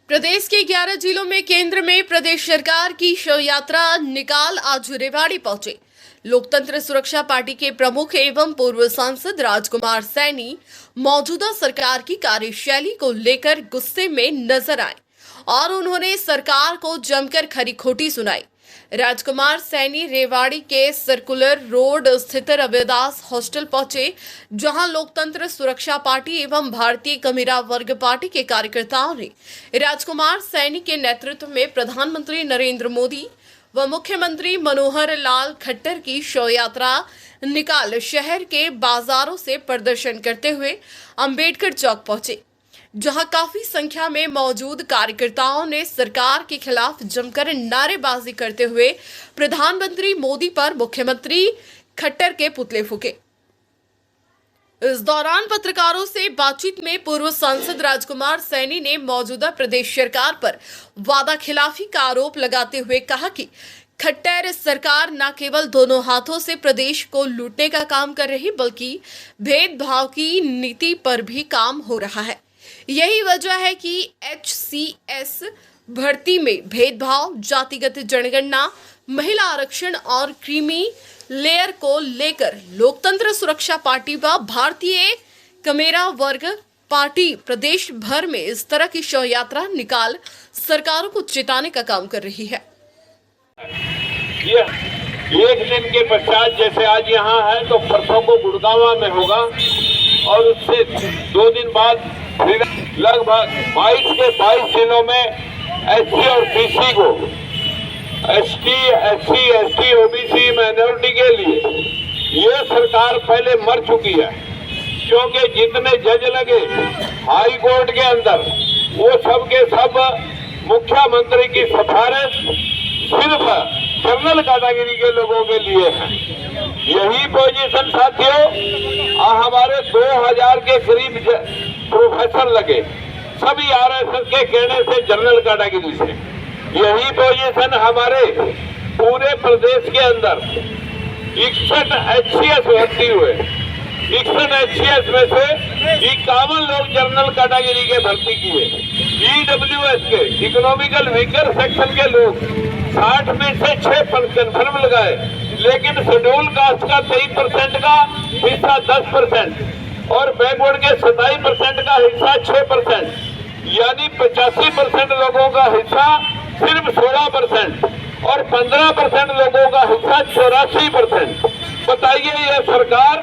प्रदेश के 11 जिलों में केंद्र में प्रदेश सरकार की शव यात्रा निकाल आज रेवाड़ी पहुंचे। लोकतंत्र सुरक्षा पार्टी के प्रमुख एवं पूर्व सांसद राजकुमार सैनी मौजूदा सरकार की कार्यशैली को लेकर गुस्से में नजर आए और उन्होंने सरकार को जमकर खरी खोटी सुनाई। राजकुमार सैनी रेवाड़ी के सर्कुलर रोड स्थित रविदास हॉस्टल पहुंचे, जहां लोकतंत्र सुरक्षा पार्टी एवं भारतीय कमीरा वर्ग पार्टी के कार्यकर्ताओं ने राजकुमार सैनी के नेतृत्व में प्रधानमंत्री नरेंद्र मोदी व मुख्यमंत्री मनोहर लाल खट्टर की शव यात्रा निकाल शहर के बाजारों से प्रदर्शन करते हुए अंबेडकर चौक पहुंचे, जहां काफी संख्या में मौजूद कार्यकर्ताओं ने सरकार के खिलाफ जमकर नारेबाजी करते हुए प्रधानमंत्री मोदी पर मुख्यमंत्री खट्टर के पुतले फूके। इस दौरान पत्रकारों से बातचीत में पूर्व सांसद राजकुमार सैनी ने मौजूदा प्रदेश सरकार पर वादा खिलाफी का आरोप लगाते हुए कहा कि खट्टर सरकार न केवल दोनों हाथों से प्रदेश को लूटने का काम कर रही, बल्कि भेदभाव की नीति पर भी काम हो रहा है। यही वजह है कि HCS भर्ती में भेदभाव, जातिगत जनगणना, महिला आरक्षण और क्रीमी लेयर को लेकर लोकतंत्र सुरक्षा पार्टी व भारतीय कमेरा वर्ग पार्टी प्रदेश भर में इस तरह की शव यात्रा निकाल सरकारों को चिताने का काम कर रही है। एक दिन के पश्चात जैसे आज यहाँ है तो परसों को गुड़गांव में होगा और उससे 2 दिन बाद लगभग 22 के 22 जिलों में SC और BC को ST, SC, ST, OBC minority के लिए ये सरकार पहले मर चुकी है, क्योंकि जितने जज लगे हाई कोर्ट के अंदर वो सब के सब मुख्यमंत्री की सिफारिश सिर्फ जनरल कैटेगरी के लोगों के लिए है। यही पोजीशन साथियों हमारे 2000 के करीब प्रोफेसर लगे, सभी RSS के कहने से जनरल कैटेगरी से। यही पोजीशन हमारे पूरे प्रदेश के अंदर 61 HCS भर्ती हुए, 61 HCS में से 51 लोग जनरल कैटेगरी के भर्ती किए। EWS के इकोनॉमिकल वीकर सेक्शन के लोग 60 में से 6% फर्म लगाए, लेकिन शेड्यूल कास्ट का 23% का हिस्सा 10% और बैकवर्ड के 27% का हिस्सा 6%, यानी 85% लोगों का हिस्सा सिर्फ 16% और 15% लोगों का हिस्सा 84%। बताइए ये सरकार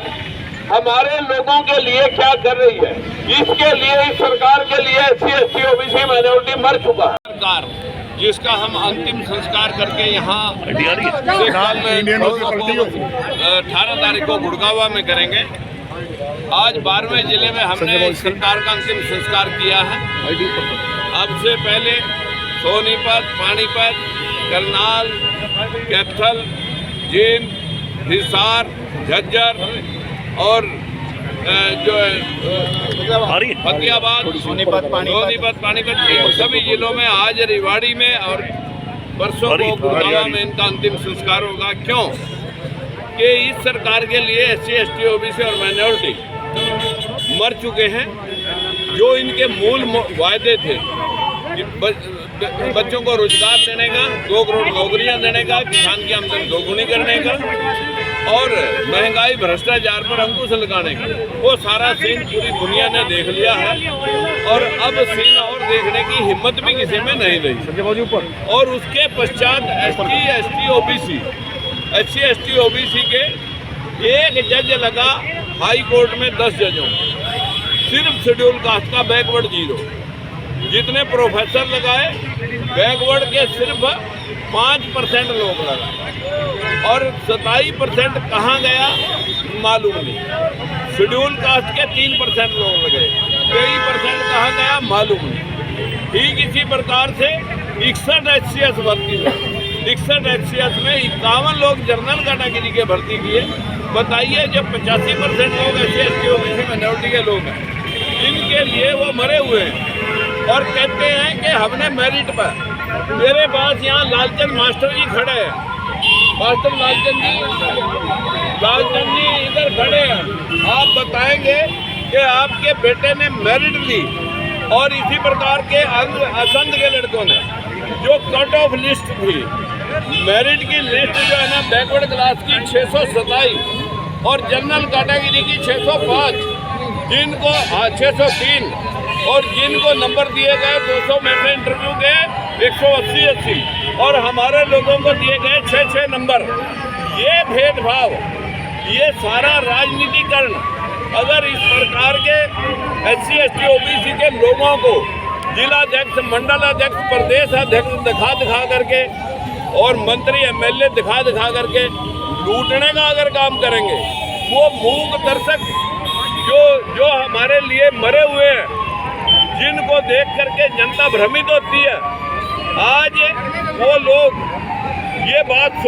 हमारे लोगों के लिए क्या कर रही है? इसके लिए इस सरकार के लिए SC, ST, OBC माइनॉरिटी मर चुका है। सरकार जिसका हम अंतिम संस्कार करके यहाँ 18 तारीख को गुड़गांव में करेंगे। आज 12वें जिले में हमने इस सरकार का अंतिम संस्कार किया है। अब से पहले सोनीपत, पानीपत, करनाल, कैथल, जींद, हिसार, झज्जर और जो फतेहाबाद, सोनीपत, पानीपत सभी जिलों में आज रेवाड़ी में और परसों को गुड़गांव में इनका अंतिम संस्कार होगा। क्यों कि इस सरकार के लिए SC, ST, OBC और माइनॉरिटी मर चुके हैं। जो इनके मूल वायदे थे, बच्चों को रोजगार देने का, 2 करोड़ नौकरियां देने का, किसान की आमदनी दोगुनी करने का और महंगाई भ्रष्टाचार पर अंकुश लगाने का, वो सारा सीन पूरी दुनिया ने देख लिया है और अब सीन और देखने की हिम्मत भी किसी में नहीं रही। और उसके पश्चात SC, ST, OBC के एक जज लगा हाई कोर्ट में 10 जजों, सिर्फ शेड्यूल कास्ट का बैकवर्ड 0। जितने प्रोफेसर लगाए बैकवर्ड के सिर्फ 5% लोग लगाए और 27% कहाँ गया मालूम नहीं। शेड्यूल कास्ट के 3% लोग लगे, 23% कहाँ गया मालूम नहीं। ठीक इसी प्रकार से 61 HCS भर्ती हुए, 61 HCS में 51 लोग जनरल कैटेगरी के भर्ती किए। बताइए जब 85% लोग SC, ST, OBC माइनॉरिटी के लोग हैं, इनके लिए वो मरे हुए हैं और कहते हैं कि हमने मेरिट पर। मेरे पास यहाँ लालचंद मास्टर जी खड़े हैं, मास्टर लालचंद जी इधर खड़े हैं। आप बताएंगे कि आपके बेटे ने मेरिट ली और इसी प्रकार के असंध के लड़कों ने जो कट ऑफ लिस्ट थी, मेरिट की लिस्ट जो है ना, बैकवर्ड क्लास की 627 और जनरल कैटेगरी की 605, जिनको 603 और जिनको नंबर दिए गए 200 में से इंटरव्यू के 180 और हमारे लोगों को दिए गए 6 नंबर। ये भेदभाव, ये सारा राजनीतिकरण अगर इस प्रकार के SC ST OBC के लोगों को जिलाध्यक्ष, मंडल अध्यक्ष, प्रदेश अध्यक्ष दिखा करके और मंत्री MLA दिखा करके लूटने का अगर काम करेंगे, वो मूक दर्शक जो हमारे लिए मरे हुए हैं, जिनको देख करके जनता भ्रमित होती है, आज वो लोग ये बात